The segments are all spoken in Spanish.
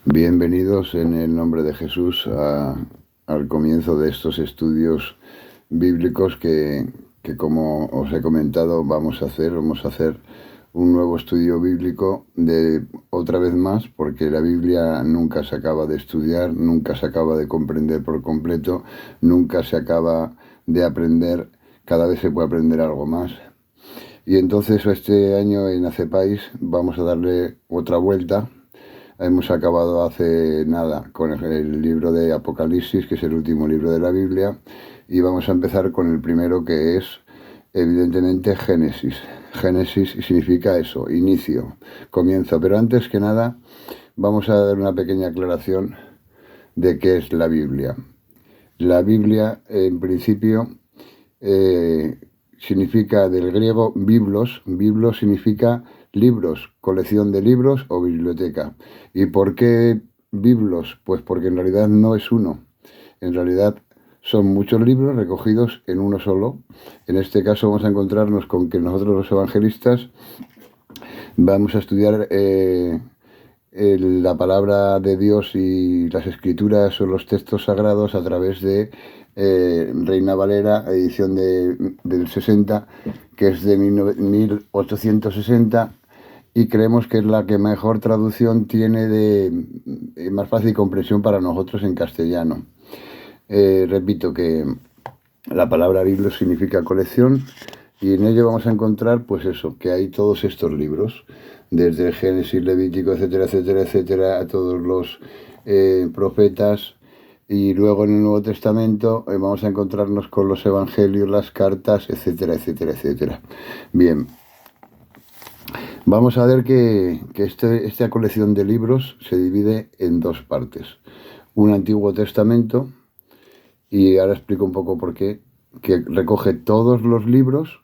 Bienvenidos en el nombre de Jesús al comienzo de estos estudios bíblicos que, como os he comentado, vamos a hacer. Vamos a hacer un nuevo estudio bíblico de otra vez más, porque la Biblia nunca se acaba de estudiar, nunca se acaba de comprender por completo, nunca se acaba de aprender, cada vez se puede aprender algo más. Y entonces este año en Acepais vamos a darle otra vuelta. Hemos acabado hace nada con el libro de Apocalipsis, que es el último libro de la Biblia, y vamos a empezar con el primero, que es evidentemente Génesis. Génesis significa eso, inicio, comienzo. Pero antes que nada vamos a dar una pequeña aclaración de qué es la Biblia. La Biblia, en principio, significa del griego biblos. Biblos significa libros, colección de libros o biblioteca. ¿Y por qué biblos? Pues porque en realidad no es uno. En realidad son muchos libros recogidos en uno solo. En este caso vamos a encontrarnos con que nosotros los evangelistas vamos a estudiar la palabra de Dios y las escrituras o los textos sagrados a través de Reina Valera, edición del 60, que es de 1860, y creemos que es la que mejor traducción tiene de más fácil comprensión para nosotros en castellano. Repito que la palabra libro significa colección, y en ello vamos a encontrar, pues eso, que hay todos estos libros, desde el Génesis, Levítico, etcétera, etcétera, etcétera, a todos los profetas. Y luego en el Nuevo Testamento vamos a encontrarnos con los evangelios, las cartas, etcétera, etcétera, etcétera. Bien, vamos a ver que esta colección de libros se divide en dos partes. Un Antiguo Testamento, y ahora explico un poco por qué, que recoge todos los libros,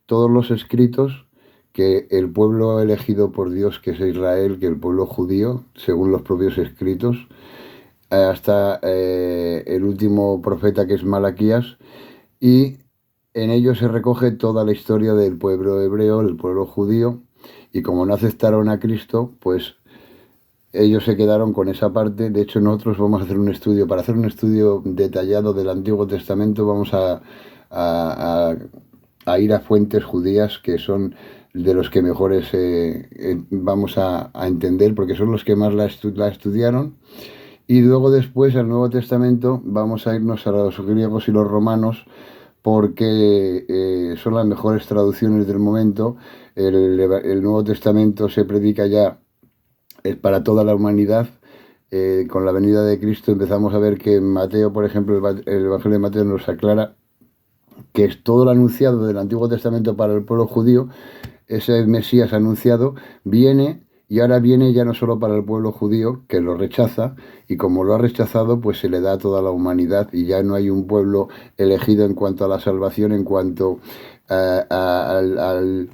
todos los escritos que el pueblo elegido por Dios, que es Israel, que el pueblo judío, según los propios escritos, hasta el último profeta, que es Malaquías, y en ello se recoge toda la historia del pueblo hebreo, del pueblo judío, y como no aceptaron a Cristo, pues ellos se quedaron con esa parte. De hecho, nosotros vamos a hacer un estudio. Para hacer un estudio detallado del Antiguo Testamento vamos a ir a fuentes judías, que son de los que mejores vamos a entender, porque son los que más la estudiaron. Y luego después, al Nuevo Testamento, vamos a irnos a los griegos y los romanos, porque son las mejores traducciones del momento. El Nuevo Testamento se predica ya para toda la humanidad. Con la venida de Cristo empezamos a ver que en Mateo, por ejemplo, el Evangelio de Mateo nos aclara que es todo lo anunciado del Antiguo Testamento para el pueblo judío. Ese Mesías anunciado viene, y ahora viene ya no solo para el pueblo judío, que lo rechaza, y como lo ha rechazado, pues se le da a toda la humanidad, y ya no hay un pueblo elegido en cuanto a la salvación, en cuanto al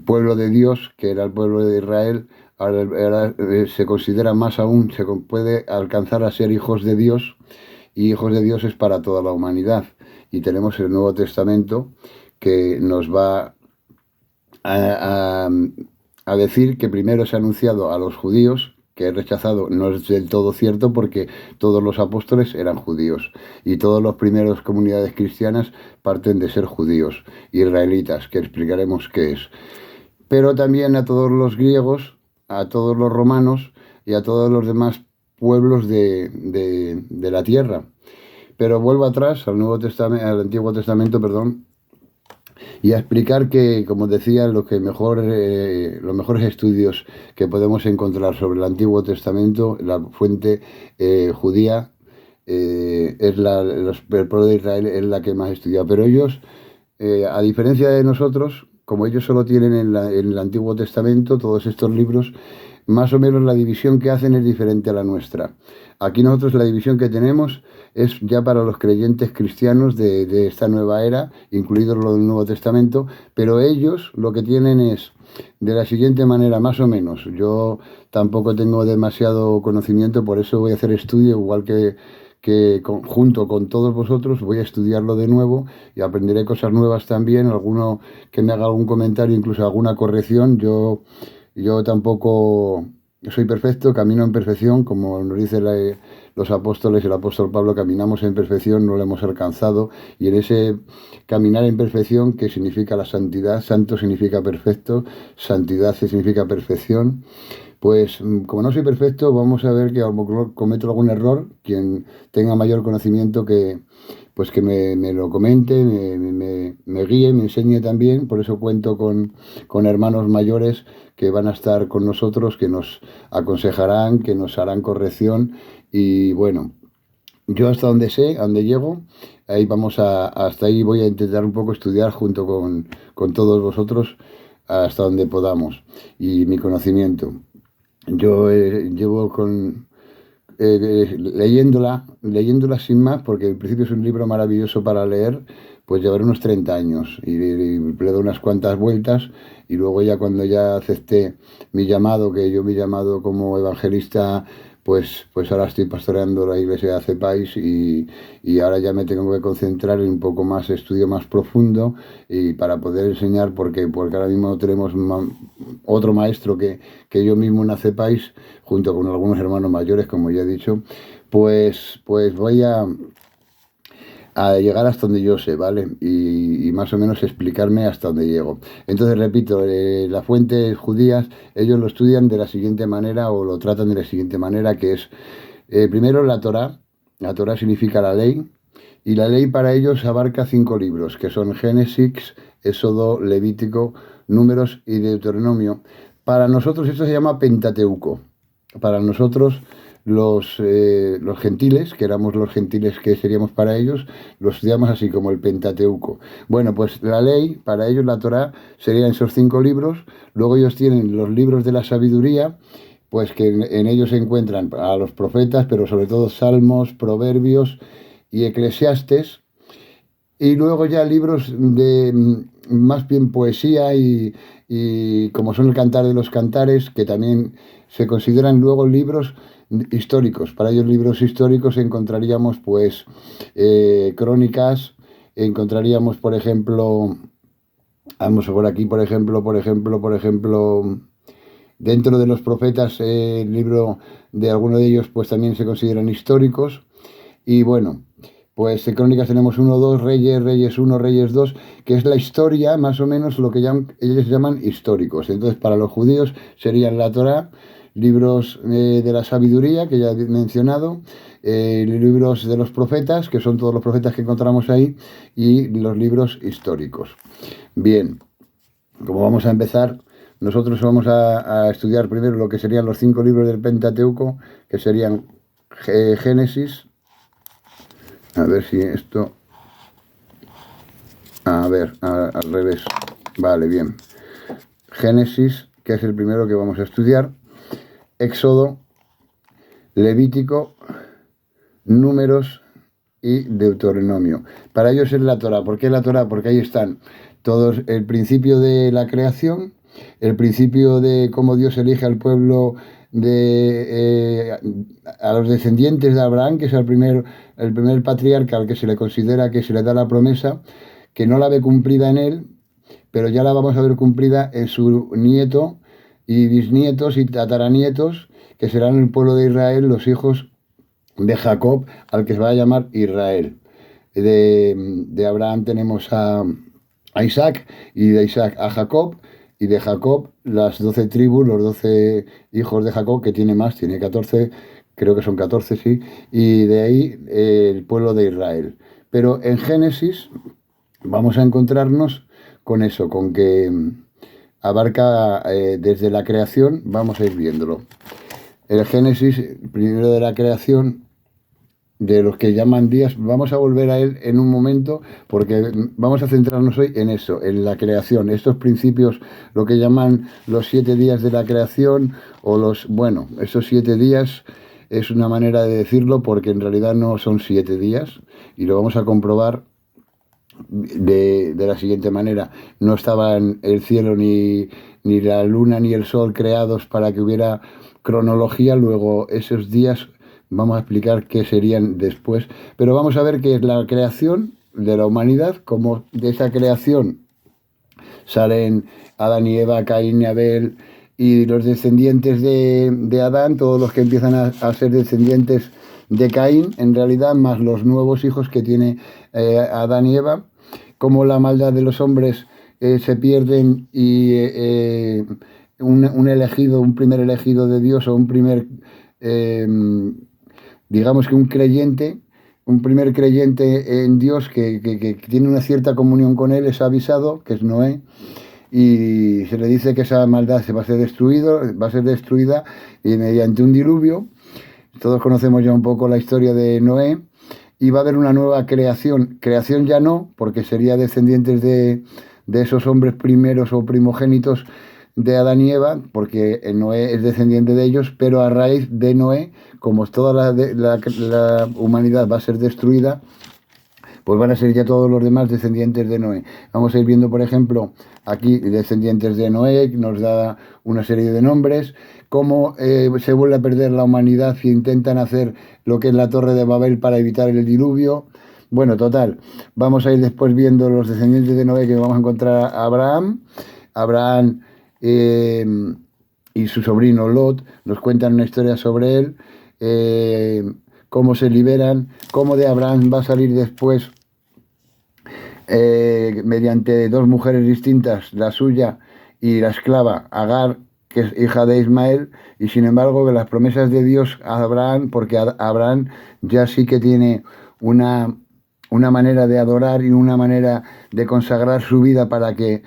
pueblo de Dios, que era el pueblo de Israel. Ahora se considera más aún, se puede alcanzar a ser hijos de Dios, y hijos de Dios es para toda la humanidad. Y tenemos el Nuevo Testamento, que nos va a decir que primero se ha anunciado a los judíos, que es rechazado. No es del todo cierto, porque todos los apóstoles eran judíos, y todas las primeras comunidades cristianas parten de ser judíos, israelitas, que explicaremos qué es. Pero también a todos los griegos, a todos los romanos y a todos los demás pueblos de la tierra. Pero vuelvo atrás al Antiguo Testamento, perdón, y a explicar que, como decía, los mejores estudios que podemos encontrar sobre el Antiguo Testamento, la fuente judía, el pueblo de Israel es la que más estudia. Pero ellos, a diferencia de nosotros, como ellos solo tienen en el Antiguo Testamento todos estos libros, más o menos la división que hacen es diferente a la nuestra. Aquí nosotros la división que tenemos es ya para los creyentes cristianos de esta nueva era, incluidos los del Nuevo Testamento, pero ellos lo que tienen es de la siguiente manera, más o menos. Yo tampoco tengo demasiado conocimiento, por eso voy a hacer estudio, igual que junto con todos vosotros voy a estudiarlo de nuevo, y aprenderé cosas nuevas también. Alguno que me haga algún comentario, incluso alguna corrección, yo tampoco soy perfecto, camino en perfección, como nos dice los apóstoles, el apóstol Pablo, caminamos en perfección, no lo hemos alcanzado, y en ese caminar en perfección, ¿qué significa la santidad? Santo significa perfecto, santidad significa perfección. Pues como no soy perfecto, vamos a ver que a lo mejor cometo algún error. Quien tenga mayor conocimiento pues que me lo comente, me guíe, me enseñe también. Por eso cuento con hermanos mayores que van a estar con nosotros, que nos aconsejarán, que nos harán corrección. Y bueno, yo hasta donde sé, a donde llego, ahí hasta ahí voy a intentar un poco estudiar junto con todos vosotros hasta donde podamos y mi conocimiento. Yo llevo leyéndola sin más, porque en principio es un libro maravilloso para leer, pues llevaré unos 30 años y le doy unas cuantas vueltas y luego ya cuando ya acepté mi llamado, que yo mi llamado como evangelista, pues ahora estoy pastoreando la iglesia de Cepais y ahora ya me tengo que concentrar en un poco más estudio más profundo y para poder enseñar, porque ahora mismo no tenemos otro maestro que yo mismo en Cepais, junto con algunos hermanos mayores, como ya he dicho, pues voy a llegar hasta donde yo sé, ¿vale? Y más o menos explicarme hasta donde llego. Entonces, repito, las fuentes judías, ellos lo estudian de la siguiente manera o lo tratan de la siguiente manera, que es, primero la Torá. La Torá significa la ley, y la ley para ellos abarca 5 libros, que son Génesis, Éxodo, Levítico, Números y Deuteronomio. Para nosotros esto se llama Pentateuco. Para nosotros los gentiles, que éramos los gentiles que seríamos para ellos, los estudiamos así como el Pentateuco. Bueno, pues la ley, para ellos la Torá, serían esos 5 libros. Luego ellos tienen los libros de la sabiduría, pues que en ellos se encuentran a los profetas, pero sobre todo Salmos, Proverbios y Eclesiastes, y luego ya libros de más bien poesía y como son el Cantar de los Cantares, que también se consideran luego libros históricos. Para ellos libros históricos encontraríamos pues crónicas, encontraríamos por ejemplo, vamos por aquí por ejemplo, dentro de los profetas, el libro de alguno de ellos pues también se consideran históricos. Y bueno, pues en Crónicas tenemos uno, 2, Reyes, Reyes 1, Reyes 2, que es la historia, más o menos lo que ellos llaman históricos. Entonces, para los judíos serían la Torá, libros de la sabiduría, que ya he mencionado, libros de los profetas, que son todos los profetas que encontramos ahí, y los libros históricos. Bien, como vamos a empezar, nosotros vamos a estudiar primero lo que serían los 5 libros del Pentateuco, que serían Génesis. A ver si esto... A ver, al revés. Vale, bien. Génesis, que es el primero que vamos a estudiar. Éxodo, Levítico, Números y Deuteronomio. Para ellos es la Torá. ¿Por qué la Torá? Porque ahí están todos el principio de la creación, el principio de cómo Dios elige al pueblo a los descendientes de Abraham, que es el primer patriarca al que se le considera que se le da la promesa, que no la ve cumplida en él, pero ya la vamos a ver cumplida en su nieto y bisnietos y tataranietos, que serán el pueblo de Israel, los hijos de Jacob, al que se va a llamar Israel. De Abraham tenemos a Isaac, y de Isaac a Jacob, y de Jacob las 12 tribus, los 12 hijos de Jacob, que tiene más, tiene 14, creo que son 14, sí, y de ahí el pueblo de Israel. Pero en Génesis vamos a encontrarnos con eso, con que abarca desde la creación, vamos a ir viéndolo. El Génesis, primero de la creación, de los que llaman días, vamos a volver a él en un momento porque vamos a centrarnos hoy en eso, en la creación, estos principios, lo que llaman los 7 días de la creación o esos 7 días es una manera de decirlo porque en realidad no son 7 días y lo vamos a comprobar de la siguiente manera. No estaban el cielo ni la luna ni el sol creados para que hubiera cronología, luego esos días vamos a explicar qué serían después, pero vamos a ver qué es la creación de la humanidad, cómo de esa creación salen Adán y Eva, Caín y Abel, y los descendientes de Adán, todos los que empiezan a ser descendientes de Caín, en realidad, más los nuevos hijos que tiene Adán y Eva, cómo la maldad de los hombres se pierden y un primer elegido de Dios o un primer, digamos que un primer creyente en Dios que tiene una cierta comunión con Él, es avisado, que es Noé, y se le dice que esa maldad va a ser destruida y mediante un diluvio. Todos conocemos ya un poco la historia de Noé, y va a haber una nueva creación ya no, porque sería descendientes de esos hombres primeros o primogénitos de Adán y Eva, porque Noé es descendiente de ellos, pero a raíz de Noé, como toda la humanidad va a ser destruida, pues van a ser ya todos los demás descendientes de Noé. Vamos a ir viendo, por ejemplo, aquí descendientes de Noé, nos da una serie de nombres, cómo se vuelve a perder la humanidad si intentan hacer lo que es la Torre de Babel para evitar el diluvio. Bueno, total, vamos a ir después viendo los descendientes de Noé, que vamos a encontrar a Abraham y su sobrino Lot, nos cuentan una historia sobre él, cómo se liberan, cómo de Abraham va a salir después mediante dos mujeres distintas, la suya y la esclava Agar, que es hija de Ismael, y sin embargo que las promesas de Dios a Abraham, porque Abraham ya sí que tiene una manera de adorar y una manera de consagrar su vida para que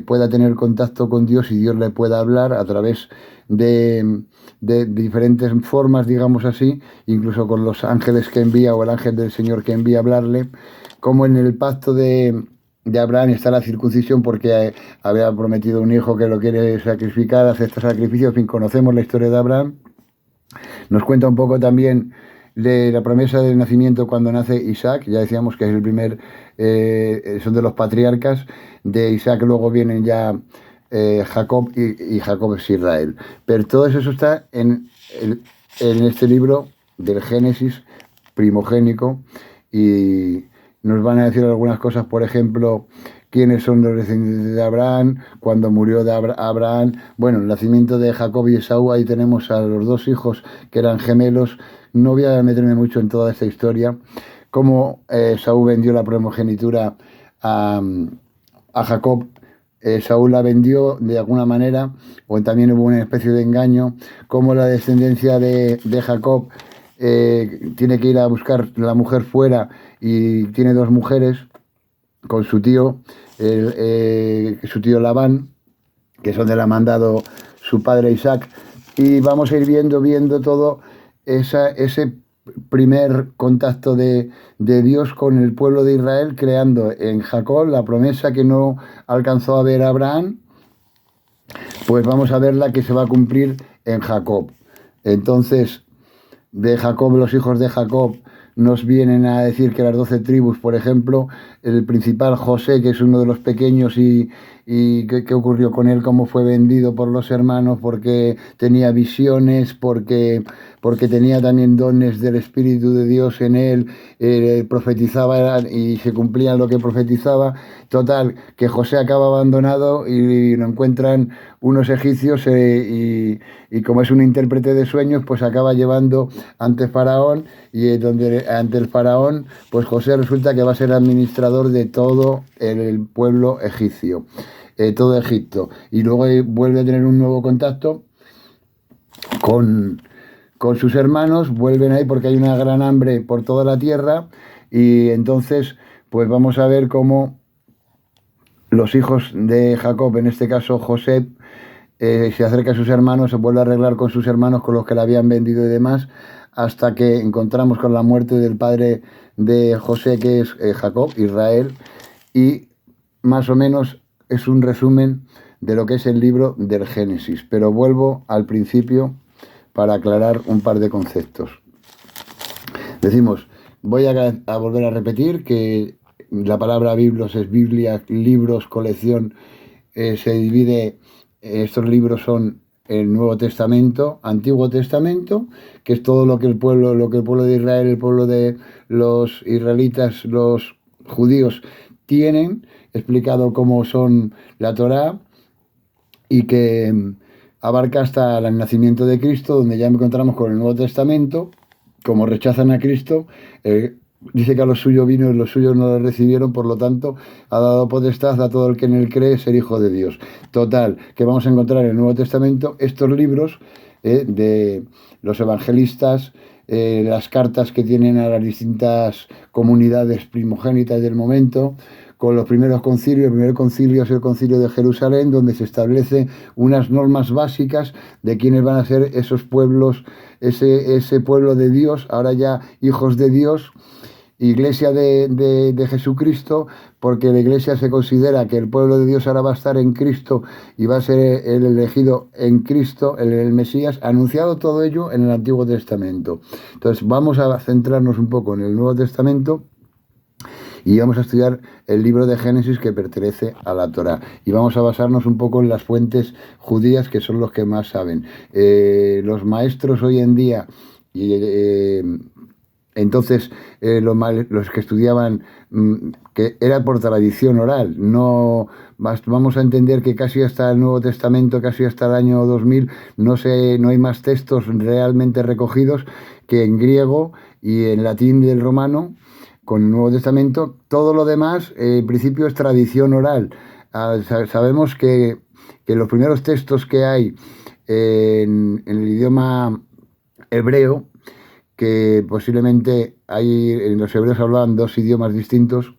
pueda tener contacto con Dios y Dios le pueda hablar a través de diferentes formas, digamos así, incluso con los ángeles que envía o el ángel del Señor que envía a hablarle, como en el pacto de Abraham está la circuncisión porque había prometido un hijo que lo quiere sacrificar, hace este sacrificio. En fin, conocemos la historia de Abraham. Nos cuenta un poco también de la promesa del nacimiento cuando nace Isaac. Ya decíamos que es el primer, son de los patriarcas. De Isaac luego vienen ya Jacob y Jacob es Israel. Pero todo eso está en este libro del Génesis primogénico, y nos van a decir algunas cosas, por ejemplo, quiénes son los descendientes de Abraham, cuando murió de Abraham, bueno, el nacimiento de Jacob y Esaú, ahí tenemos a los dos hijos que eran gemelos. No voy a meterme mucho en toda esta historia, cómo Esaú vendió la primogenitura a Jacob. Saúl la vendió de alguna manera, o también hubo una especie de engaño, como la descendencia de Jacob tiene que ir a buscar la mujer fuera y tiene dos mujeres con su tío, su tío Labán, que es donde le ha mandado su padre Isaac, y vamos a ir viendo todo ese primer contacto de Dios con el pueblo de Israel, creando en Jacob la promesa que no alcanzó a ver Abraham, pues vamos a ver la que se va a cumplir en Jacob. Entonces, de Jacob, los hijos de Jacob, nos vienen a decir que las 12 tribus, por ejemplo, el principal José, que es uno de los pequeños, y qué ocurrió con él, cómo fue vendido por los hermanos, porque tenía visiones, porque tenía también dones del Espíritu de Dios en él, profetizaba y se cumplía lo que profetizaba. Total, que José acaba abandonado y lo encuentran unos egipcios, y como es un intérprete de sueños, pues acaba llevando ante Faraón, y donde ante el Faraón, pues José resulta que va a ser administrador de todo el pueblo egipcio, todo Egipto, y luego vuelve a tener un nuevo contacto con sus hermanos, vuelven ahí porque hay una gran hambre por toda la tierra, y entonces pues vamos a ver cómo los hijos de Jacob, en este caso José, se acerca a sus hermanos, se vuelve a arreglar con sus hermanos, con los que le habían vendido y demás, hasta que encontramos con la muerte del padre de José, que es Jacob, Israel, y más o menos es un resumen de lo que es el libro del Génesis. Pero vuelvo al principio para aclarar un par de conceptos. Decimos, voy a volver a repetir que la palabra biblos es Biblia, libros, colección, se divide, estos libros son el Nuevo Testamento, Antiguo Testamento, que es todo lo que el pueblo de Israel, el pueblo de los israelitas, los judíos tienen, explicado cómo son la Torá, y que abarca hasta el nacimiento de Cristo, donde ya encontramos con el Nuevo Testamento. Como rechazan a Cristo, dice que a los suyos vino y los suyos no le recibieron, por lo tanto ha dado potestad a todo el que en él cree ser hijo de Dios. Total, que vamos a encontrar en el Nuevo Testamento estos libros de los evangelistas, las cartas que tienen a las distintas comunidades primogénitas del momento, con los primeros concilios. El primer concilio es el concilio de Jerusalén, donde se establecen unas normas básicas de quiénes van a ser esos pueblos, ese pueblo de Dios, ahora ya hijos de Dios, Iglesia de Jesucristo, porque la Iglesia se considera que el pueblo de Dios ahora va a estar en Cristo y va a ser el elegido en Cristo, el Mesías, anunciado todo ello en el Antiguo Testamento. Entonces vamos a centrarnos un poco en el Nuevo Testamento y vamos a estudiar el libro de Génesis, que pertenece a la Torá, y vamos a basarnos un poco en las fuentes judías, que son los que más saben. Los maestros hoy en día, entonces los que estudiaban, que era por tradición oral, no vamos a entender que casi hasta el Nuevo Testamento, casi hasta el año 2000, no hay más textos realmente recogidos que en griego y en latín del romano, con el Nuevo Testamento. Todo lo demás, en principio, es tradición oral. Sabemos que los primeros textos que hay en el idioma hebreo, que posiblemente en los hebreos hablaban dos idiomas distintos,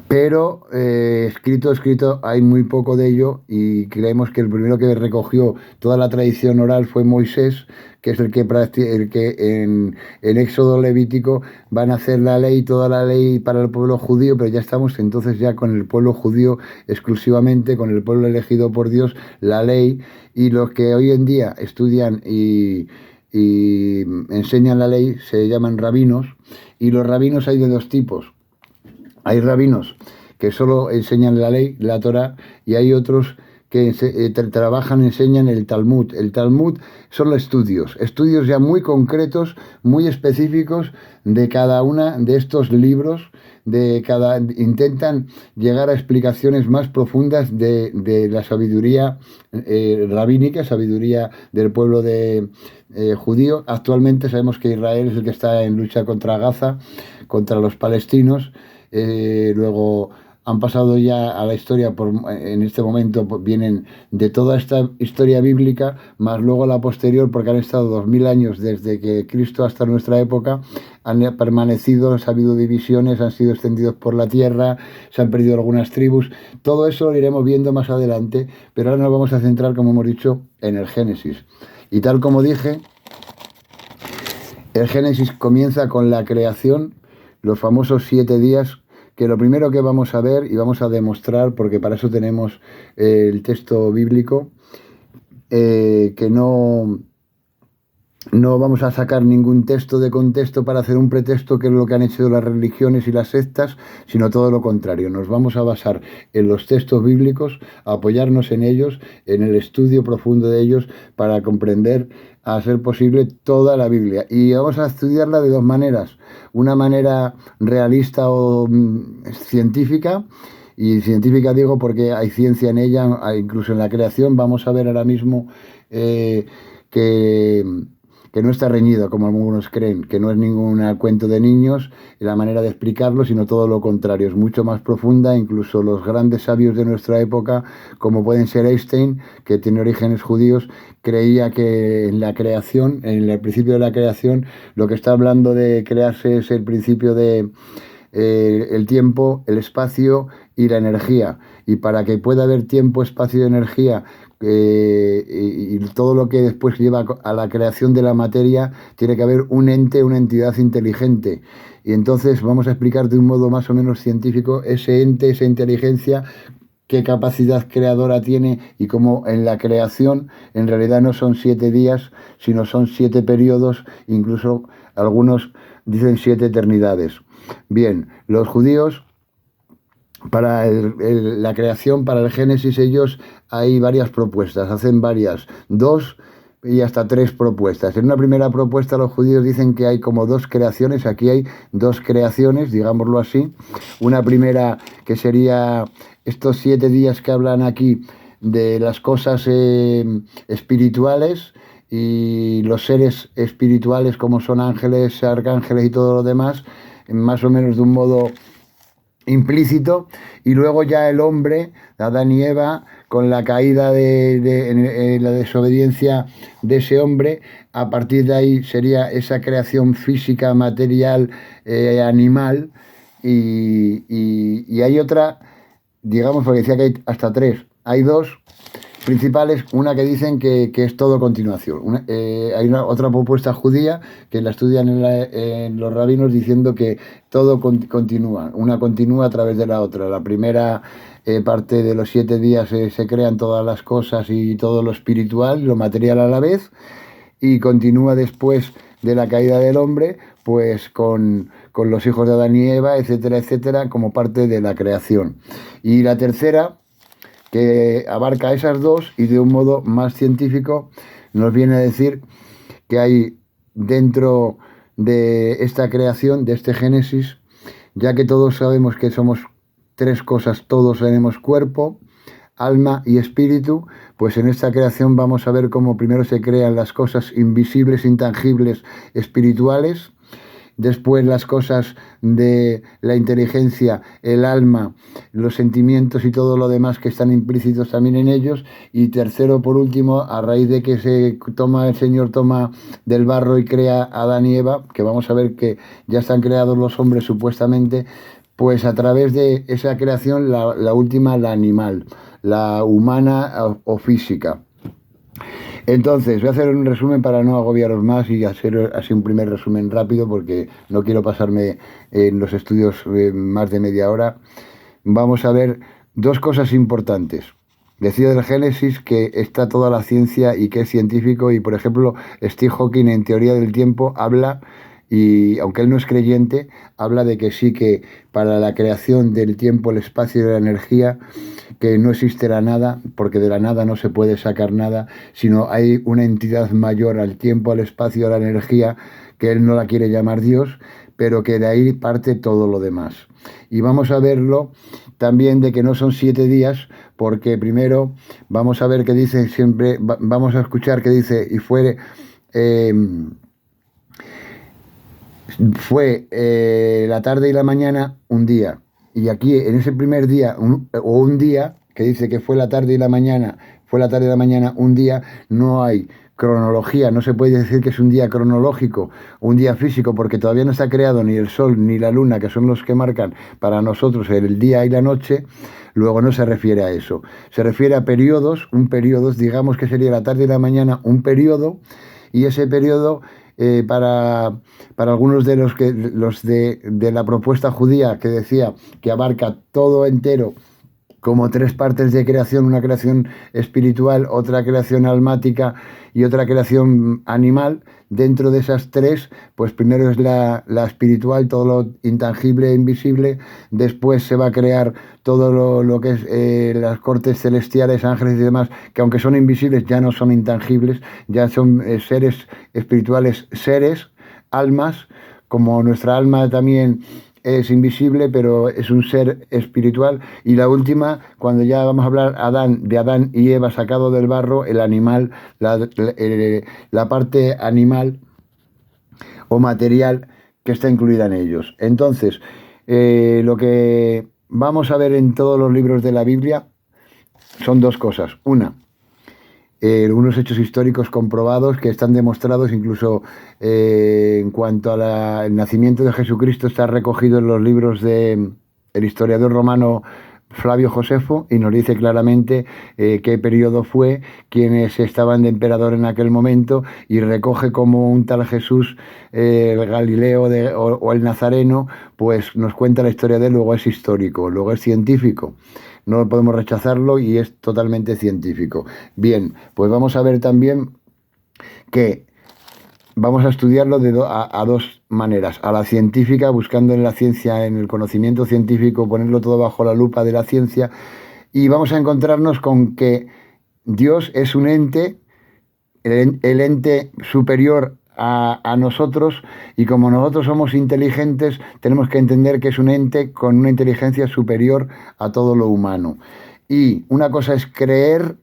pero escrito hay muy poco de ello, y creemos que el primero que recogió toda la tradición oral fue Moisés, que es el que en Éxodo Levítico van a hacer la ley, toda la ley para el pueblo judío, pero ya estamos entonces ya con el pueblo judío exclusivamente, con el pueblo elegido por Dios, la ley. Y los que hoy en día estudian y enseñan la ley se llaman rabinos, y los rabinos hay de dos tipos. Hay rabinos que solo enseñan la ley, la Torá, y hay otros que trabajan, enseñan el Talmud. El Talmud son estudios ya muy concretos, muy específicos de cada una de estos libros, intentan llegar a explicaciones más profundas de la sabiduría rabínica, sabiduría del pueblo judío. Actualmente sabemos que Israel es el que está en lucha contra Gaza, contra los palestinos. Luego han pasado ya a la historia, en este momento vienen de toda esta historia bíblica, más luego la posterior, porque han estado 2000 años desde que Cristo hasta nuestra época, han permanecido, ha habido divisiones, han sido extendidos por la tierra, se han perdido algunas tribus. Todo eso lo iremos viendo más adelante, pero ahora nos vamos a centrar, como hemos dicho, en el Génesis. Y tal como dije, el Génesis comienza con la creación, los famosos 7 días, que lo primero que vamos a ver y vamos a demostrar, porque para eso tenemos el texto bíblico, que no vamos a sacar ningún texto de contexto para hacer un pretexto, que es lo que han hecho las religiones y las sectas, sino todo lo contrario. Nos vamos a basar en los textos bíblicos, a apoyarnos en ellos, en el estudio profundo de ellos, para comprender, a ser posible, toda la Biblia. Y vamos a estudiarla de dos maneras. Una manera realista o científica, y científica digo porque hay ciencia en ella, incluso en la creación. Vamos a ver ahora mismo que no está reñido, como algunos creen, que no es ningún cuento de niños la manera de explicarlo, sino todo lo contrario, es mucho más profunda. Incluso los grandes sabios de nuestra época, como pueden ser Einstein, que tiene orígenes judíos, creía que en la creación, en el principio de la creación, lo que está hablando de crearse es el principio de el tiempo, el espacio y la energía. Y para que pueda haber tiempo, espacio y energía, y todo lo que después lleva a la creación de la materia, tiene que haber un ente, una entidad inteligente. Y entonces vamos a explicar de un modo más o menos científico ese ente, esa inteligencia, qué capacidad creadora tiene, y cómo en la creación en realidad no son 7 días, sino son 7 periodos, incluso algunos dicen 7 eternidades. Bien, los judíos, para la creación, para el Génesis, ellos hay varias propuestas, hacen varias, 2 y hasta 3 propuestas. En una primera propuesta los judíos dicen que hay como 2 creaciones, aquí hay 2 creaciones, digámoslo así. Una primera, que sería estos 7 días que hablan aquí, de las cosas espirituales y los seres espirituales como son ángeles, arcángeles y todo lo demás, más o menos de un modo implícito, y luego ya el hombre, Adán y Eva, con la caída en la desobediencia de ese hombre, a partir de ahí sería esa creación física, material, animal, y hay otra, digamos, porque decía que hay hasta tres, hay dos principales, una que dicen que es todo continuación. Hay otra propuesta judía que la estudian en los rabinos diciendo que todo continúa, una continúa a través de la otra. La primera parte de los 7 días se crean todas las cosas y todo lo espiritual, lo material a la vez, y continúa después de la caída del hombre, pues con los hijos de Adán y Eva, etcétera, etcétera, como parte de la creación. Y la tercera, que abarca esas dos y de un modo más científico, nos viene a decir que hay dentro de esta creación, de este Génesis, ya que todos sabemos que somos tres cosas, todos tenemos cuerpo, alma y espíritu, pues en esta creación vamos a ver cómo primero se crean las cosas invisibles, intangibles, espirituales. Después las cosas de la inteligencia, el alma, los sentimientos y todo lo demás que están implícitos también en ellos. Y tercero, por último, a raíz de que el Señor toma del barro y crea a Adán y Eva, que vamos a ver que ya están creados los hombres supuestamente, pues a través de esa creación, la última, la animal, la humana o física. Entonces, voy a hacer un resumen para no agobiaros más y hacer así un primer resumen rápido porque no quiero pasarme en los estudios más de media hora. Vamos a ver dos cosas importantes. Decía del Génesis que está toda la ciencia y que es científico y, por ejemplo, Steve Hawking en Teoría del Tiempo habla, y aunque él no es creyente, habla de que sí, que para la creación del tiempo, el espacio y la energía, que no existe la nada, porque de la nada no se puede sacar nada, sino hay una entidad mayor al tiempo, al espacio, a la energía, que él no la quiere llamar Dios, pero que de ahí parte todo lo demás. Y vamos a verlo también de que no son 7 días, porque primero vamos a ver que dice siempre, vamos a escuchar que dice, y fue la tarde y la mañana un día. Y aquí en ese primer día, un día, que dice que fue la tarde y la mañana, fue la tarde y la mañana un día, no hay cronología, no se puede decir que es un día cronológico, un día físico, porque todavía no está creado ni el sol ni la luna, que son los que marcan para nosotros el día y la noche. Luego no se refiere a eso, se refiere a periodos, digamos que sería la tarde y la mañana un periodo, y ese periodo para algunos de los de la propuesta judía que decía que abarca todo entero como 3 partes de creación, una creación espiritual, otra creación almática y otra creación animal. Dentro de esas 3, pues primero es la espiritual, todo lo intangible e invisible, después se va a crear todo lo que es las cortes celestiales, ángeles y demás, que aunque son invisibles ya no son intangibles, ya son seres espirituales, seres, almas, como nuestra alma también es invisible, pero es un ser espiritual. Y la última, cuando ya vamos a hablar de Adán y Eva sacado del barro, el animal, la parte animal o material que está incluida en ellos. Entonces, lo que vamos a ver en todos los libros de la Biblia son dos cosas. Una, unos hechos históricos comprobados que están demostrados, incluso en cuanto al nacimiento de Jesucristo está recogido en los libros del historiador romano Flavio Josefo, y nos dice claramente qué periodo fue, quiénes estaban de emperador en aquel momento, y recoge como un tal Jesús, el Galileo o el Nazareno, pues nos cuenta la historia de él. Luego es histórico, luego es científico. No podemos rechazarlo y es totalmente científico. Bien, pues vamos a ver también que vamos a estudiarlo a dos maneras. A la científica, buscando en la ciencia, en el conocimiento científico, ponerlo todo bajo la lupa de la ciencia, y vamos a encontrarnos con que Dios es un ente, el ente superior a nosotros, y como nosotros somos inteligentes, tenemos que entender que es un ente con una inteligencia superior a todo lo humano. Y una cosa es creer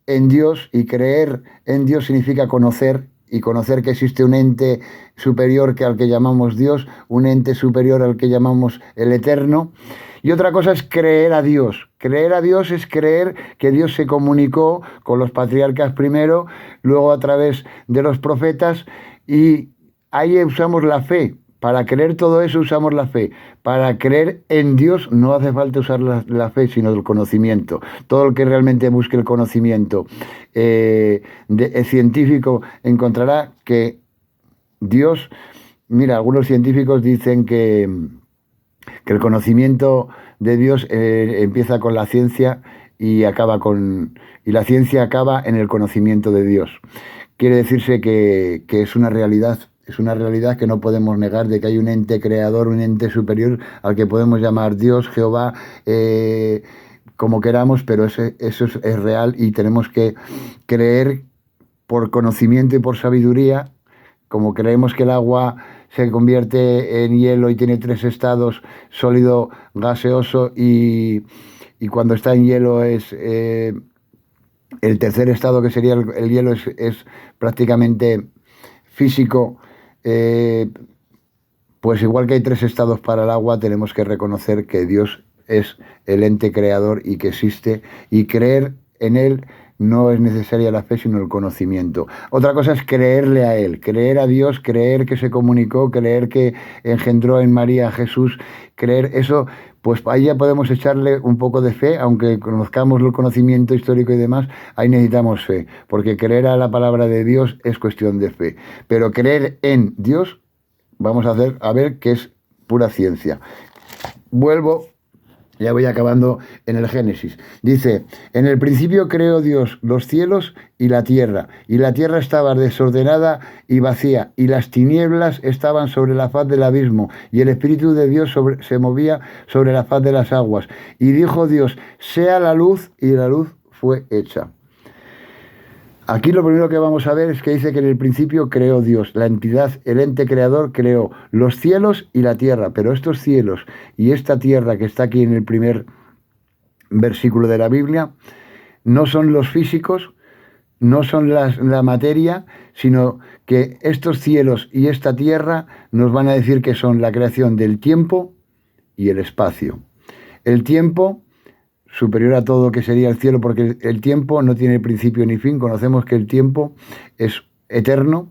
en Dios, y creer en Dios significa conocer, y conocer que existe un ente superior al que llamamos Dios, un ente superior al que llamamos el Eterno. Y otra cosa es creer a Dios. Creer a Dios es creer que Dios se comunicó con los patriarcas primero, luego a través de los profetas, y ahí usamos la fe. Para creer todo eso usamos la fe. Para creer en Dios no hace falta usar la fe, sino el conocimiento. Todo el que realmente busque el conocimiento científico encontrará que Dios, mira, algunos científicos dicen que el conocimiento de Dios empieza con la ciencia y la ciencia acaba en el conocimiento de Dios. Quiere decirse que es una realidad. Es una realidad que no podemos negar, de que hay un ente creador, un ente superior al que podemos llamar Dios, Jehová, como queramos, pero eso es real, y tenemos que creer por conocimiento y por sabiduría. Como creemos que el agua se convierte en hielo y tiene 3 estados: sólido, gaseoso y cuando está en hielo es el tercer estado, que sería el hielo, es prácticamente físico. Pues igual que hay 3 estados para el agua, tenemos que reconocer que Dios es el ente creador y que existe, y creer en Él no es necesaria la fe, sino el conocimiento. Otra cosa es creerle a Él, creer a Dios, creer que se comunicó, creer que engendró en María a Jesús, creer eso. Pues ahí ya podemos echarle un poco de fe, aunque conozcamos el conocimiento histórico y demás, ahí necesitamos fe, porque creer a la palabra de Dios es cuestión de fe. Pero creer en Dios, vamos a ver que es pura ciencia. Vuelvo, ya voy acabando en el Génesis. Dice: en el principio creó Dios los cielos y la tierra estaba desordenada y vacía, y las tinieblas estaban sobre la faz del abismo, y el Espíritu de Dios se movía sobre la faz de las aguas. Y dijo Dios: sea la luz, y la luz fue hecha. Aquí lo primero que vamos a ver es que dice que en el principio creó Dios, la entidad, el ente creador creó los cielos y la tierra, pero estos cielos y esta tierra que está aquí en el primer versículo de la Biblia no son los físicos, no son la materia, sino que estos cielos y esta tierra nos van a decir que son la creación del tiempo y el espacio. El tiempo superior a todo, que sería el cielo, porque el tiempo no tiene principio ni fin. Conocemos que el tiempo es eterno.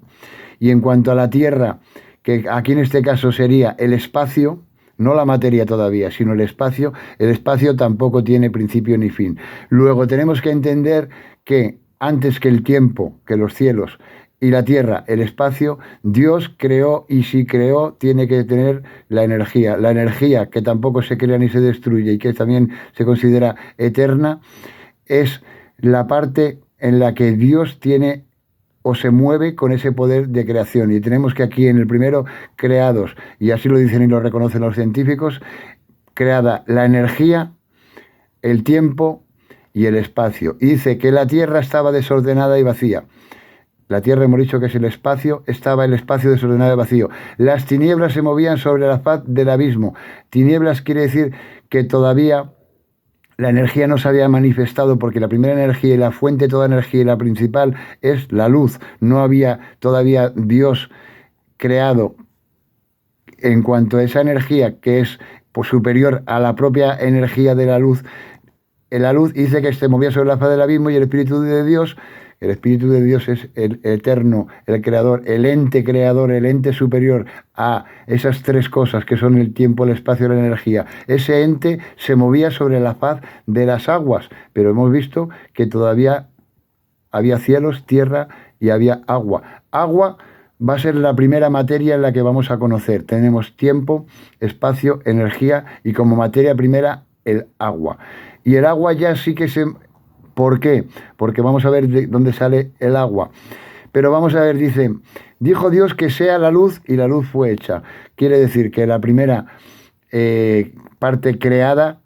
Y en cuanto a la tierra, que aquí en este caso sería el espacio, no la materia todavía, sino el espacio tampoco tiene principio ni fin. Luego tenemos que entender que antes que el tiempo, que los cielos y la tierra, el espacio, Dios creó, y si creó tiene que tener la energía que tampoco se crea ni se destruye y que también se considera eterna, es la parte en la que Dios tiene o se mueve con ese poder de creación. Y tenemos que aquí en el primero, creados, y así lo dicen y lo reconocen los científicos, creada la energía, el tiempo y el espacio. Y dice que la tierra estaba desordenada y vacía. La tierra, hemos dicho que es el espacio, estaba el espacio desordenado y vacío. Las tinieblas se movían sobre la faz del abismo. Tinieblas quiere decir que todavía la energía no se había manifestado, porque la primera energía y la fuente de toda energía y la principal es la luz. No había todavía Dios creado. En cuanto a esa energía que es superior a la propia energía de la luz dice que se movía sobre la faz del abismo, y el Espíritu de Dios es el eterno, el creador, el ente superior a esas 3 cosas que son el tiempo, el espacio y la energía. Ese ente se movía sobre la faz de las aguas, pero hemos visto que todavía había cielos, tierra y había agua. Agua va a ser la primera materia en la que vamos a conocer. Tenemos tiempo, espacio, energía, y como materia primera el agua. Y el agua ya sí que se... ¿Por qué? Porque vamos a ver de dónde sale el agua. Pero vamos a ver, dice: dijo Dios que sea la luz, y la luz fue hecha. Quiere decir que la primera parte creada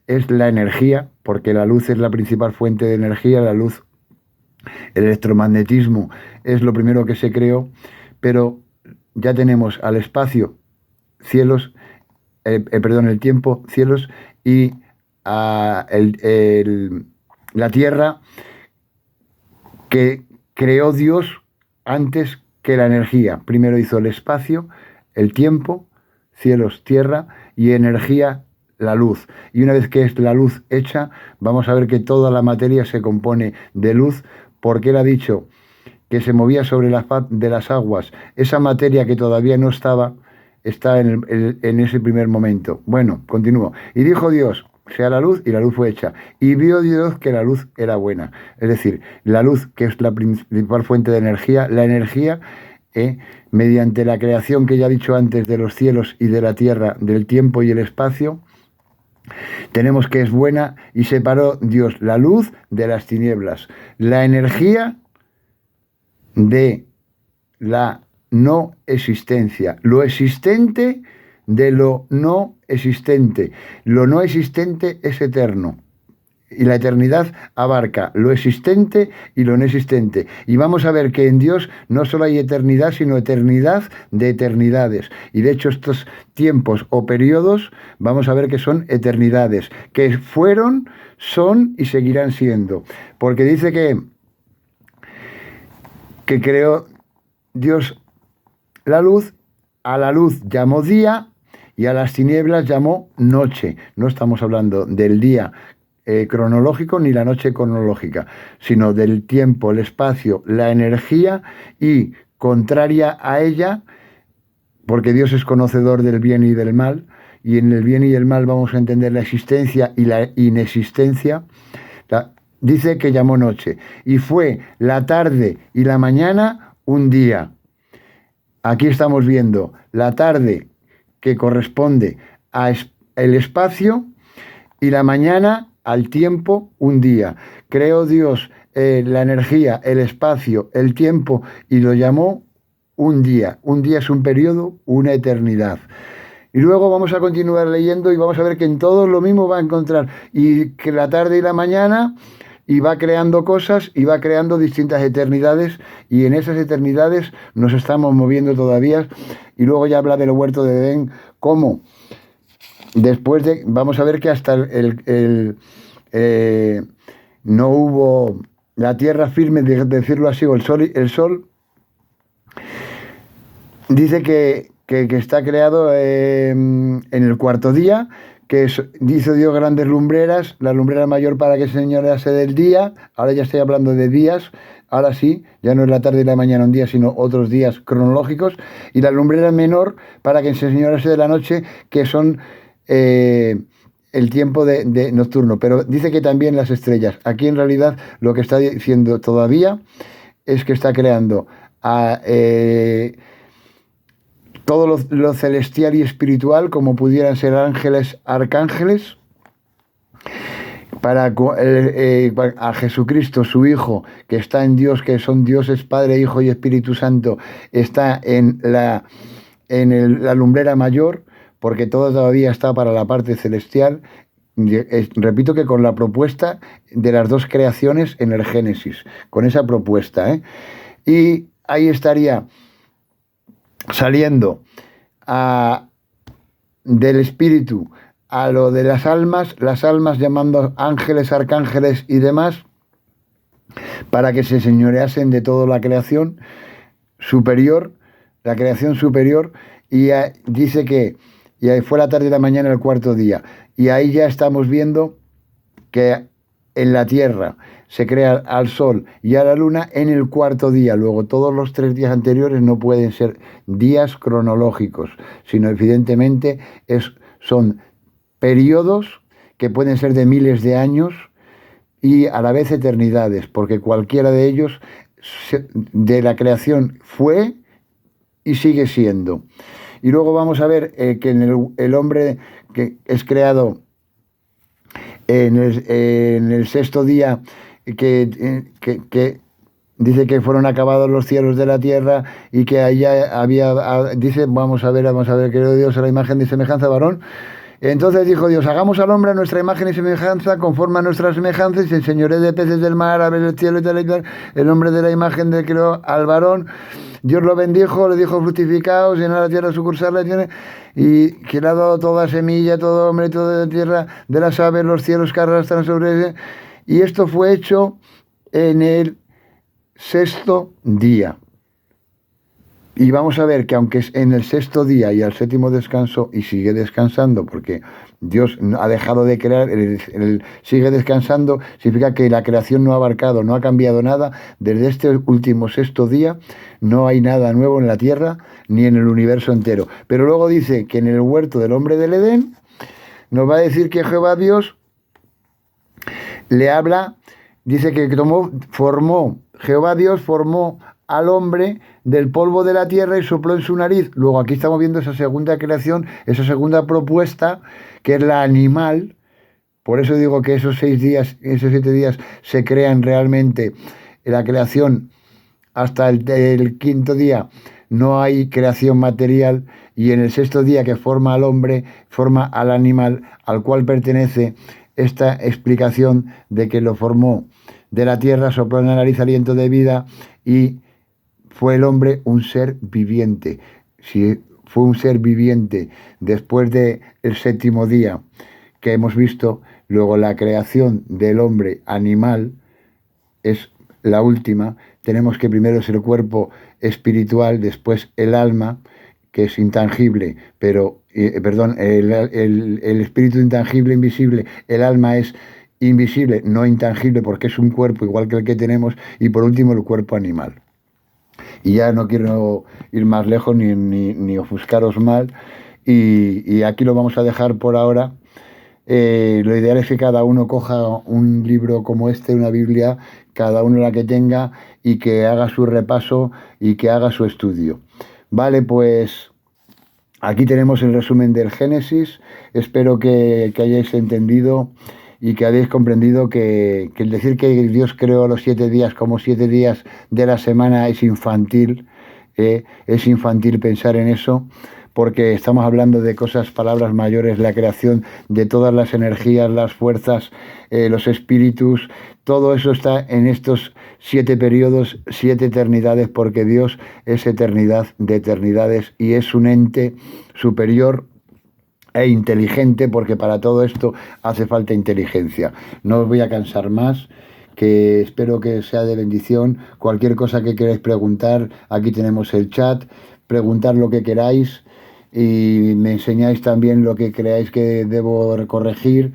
es la energía, porque la luz es la principal fuente de energía. La luz, el electromagnetismo es lo primero que se creó, pero ya tenemos al espacio, cielos, el tiempo, cielos, y la tierra que creó Dios antes que la energía. Primero hizo el espacio, el tiempo, cielos, tierra y energía, la luz. Y una vez que es la luz hecha, vamos a ver que toda la materia se compone de luz, porque él ha dicho que se movía sobre la faz de las aguas. Esa materia que todavía no estaba, está en ese primer momento. Bueno, continúo. Y dijo Dios, sea la luz, y la luz fue hecha. Y vio Dios que la luz era buena. Es decir, la luz, que es la principal fuente de energía, la energía, mediante la creación que ya he dicho antes de los cielos y de la tierra, del tiempo y el espacio, tenemos que es buena, y separó Dios la luz de las tinieblas. La energía de la no existencia, lo existente de lo no existente. Lo no existente es eterno, y la eternidad abarca lo existente y lo no existente. Y vamos a ver que en Dios no solo hay eternidad, sino eternidad de eternidades. Y de hecho estos tiempos o periodos vamos a ver que son eternidades, que fueron, son y seguirán siendo. Porque dice que creó Dios la luz, a la luz llamó día y a las tinieblas llamó noche. No estamos hablando del día cronológico ni la noche cronológica, sino del tiempo, el espacio, la energía, y contraria a ella, porque Dios es conocedor del bien y del mal, y en el bien y el mal vamos a entender la existencia y la inexistencia. Dice que llamó noche, y fue la tarde y la mañana un día. Aquí estamos viendo la tarde, que corresponde al espacio, y la mañana al tiempo, un día. Creó Dios la energía, el espacio, el tiempo, y lo llamó un día. Un día es un periodo, una eternidad. Y luego vamos a continuar leyendo y vamos a ver que en todo lo mismo va a encontrar, y que la tarde y la mañana, y va creando cosas y va creando distintas eternidades, y en esas eternidades nos estamos moviendo todavía. Y luego ya habla del huerto de Edén, cómo después de, vamos a ver que hasta no hubo la tierra firme, de decirlo así, o el sol dice que está creado en el cuarto día, que hizo Dios grandes lumbreras, la lumbrera mayor para que se señorease del día. Ahora ya estoy hablando de días, ahora sí, ya no es la tarde y la mañana un día, sino otros días cronológicos, y la lumbrera menor para que se señorease de la noche, que son el tiempo de nocturno. Pero dice que también las estrellas. Aquí en realidad lo que está diciendo todavía es que está creando todo lo celestial y espiritual, como pudieran ser ángeles, arcángeles, para a Jesucristo, su Hijo, que está en Dios, que son dioses Padre, Hijo y Espíritu Santo, está en la lumbrera mayor, porque todo todavía está para la parte celestial. Repito que con la propuesta de las dos creaciones en el Génesis, con esa propuesta, y ahí estaría saliendo del espíritu a lo de las almas llamando ángeles, arcángeles y demás, para que se señoreasen de toda la creación superior, y dice que y ahí fue la tarde y la mañana el cuarto día, y ahí ya estamos viendo que en la tierra se crea al sol y a la luna en el cuarto día. Luego todos los 3 días anteriores no pueden ser días cronológicos, sino evidentemente son periodos que pueden ser de miles de años y a la vez eternidades, porque cualquiera de ellos de la creación fue y sigue siendo. Y luego vamos a ver que en el hombre que es creado en el sexto día, que dice que fueron acabados los cielos de la tierra, y que allá dice, vamos a ver, creó Dios a la imagen y semejanza, varón. Entonces dijo Dios, hagamos al hombre a nuestra imagen y semejanza, conforme a nuestra semejanza, y se enseñoreó de peces del mar, aves del cielo y del aire. El hombre de la imagen de creó al varón. Dios lo bendijo, le dijo fructificaos, llenad la tierra, sucursarla, y que le ha dado toda semilla, todo hombre, toda la tierra, de las aves, los cielos que arrastran sobre él. Y esto fue hecho en el sexto día. Y vamos a ver que aunque es en el sexto día y al séptimo descanso, y sigue descansando, porque Dios ha dejado de crear, sigue descansando, significa que la creación no ha abarcado, no ha cambiado nada. Desde este último sexto día no hay nada nuevo en la tierra ni en el universo entero. Pero luego dice que en el huerto del hombre del Edén nos va a decir que Jehová Dios le habla, dice que Jehová Dios formó al hombre del polvo de la tierra y sopló en su nariz. Luego aquí estamos viendo esa segunda creación, esa segunda propuesta, que es la animal. Por eso digo que esos 6 días, esos 7 días se crean realmente la creación. Hasta el quinto día no hay creación material, y en el sexto día que forma al hombre, forma al animal al cual pertenece esta explicación de que lo formó de la tierra, sopló en la nariz aliento de vida, y fue el hombre un ser viviente. Si fue un ser viviente después del séptimo día que hemos visto, luego la creación del hombre animal es la última. Tenemos que primero es el cuerpo espiritual, después el alma, que es intangible, pero, el espíritu intangible, invisible, el alma es invisible, no intangible, porque es un cuerpo igual que el que tenemos, y por último el cuerpo animal. Y ya no quiero ir más lejos ni ofuscaros mal, y aquí lo vamos a dejar por ahora. Lo ideal es que cada uno coja un libro como este, una Biblia, cada uno la que tenga, y que haga su repaso y que haga su estudio. Vale, pues aquí tenemos el resumen del Génesis. Espero que hayáis entendido y que hayáis comprendido que el decir que Dios creó los 7 días como 7 días de la semana es infantil. Es infantil pensar en eso, porque estamos hablando de cosas, palabras mayores, la creación de todas las energías, las fuerzas, los espíritus. Todo eso está en estos 7 periodos, 7 eternidades, porque Dios es eternidad de eternidades y es un ente superior e inteligente, porque para todo esto hace falta inteligencia. No os voy a cansar más, que espero que sea de bendición. Cualquier cosa que queráis preguntar, aquí tenemos el chat, preguntar lo que queráis, y me enseñáis también lo que creáis que debo corregir.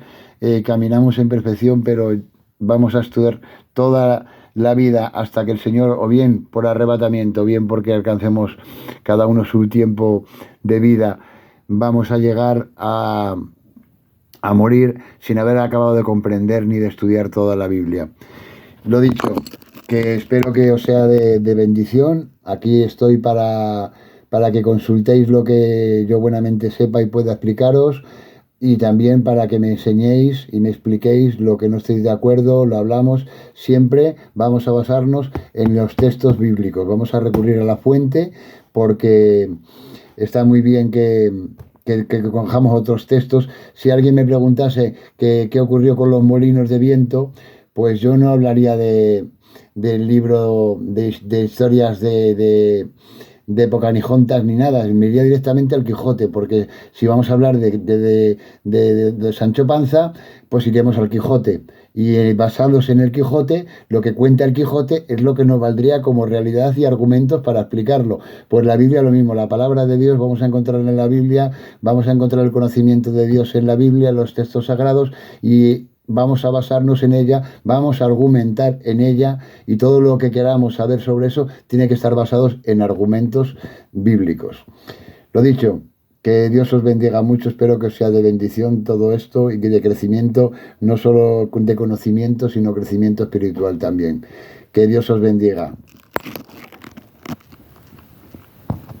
Caminamos en perfección, pero vamos a estudiar toda la vida hasta que el Señor, o bien por arrebatamiento, o bien porque alcancemos cada uno su tiempo de vida, vamos a llegar a morir sin haber acabado de comprender ni de estudiar toda la Biblia. Lo dicho, que espero que os sea de bendición. Aquí estoy para que consultéis lo que yo buenamente sepa y pueda explicaros, y también para que me enseñéis y me expliquéis lo que no estéis de acuerdo. Lo hablamos. Siempre vamos a basarnos en los textos bíblicos, vamos a recurrir a la fuente, porque está muy bien que cojamos otros textos. Si alguien me preguntase qué ocurrió con los molinos de viento, pues yo no hablaría del libro de historias de Pocahontas ni nada, me iría directamente al Quijote, porque si vamos a hablar de Sancho Panza, pues iremos al Quijote, y basados en el Quijote, lo que cuenta el Quijote es lo que nos valdría como realidad y argumentos para explicarlo. Pues la Biblia lo mismo, la palabra de Dios vamos a encontrar en la Biblia, vamos a encontrar el conocimiento de Dios en la Biblia, en los textos sagrados, y vamos a basarnos en ella, vamos a argumentar en ella, y todo lo que queramos saber sobre eso tiene que estar basados en argumentos bíblicos. Lo dicho, que Dios os bendiga mucho. Espero que os sea de bendición todo esto, y que de crecimiento, no solo de conocimiento, sino crecimiento espiritual también. Que Dios os bendiga.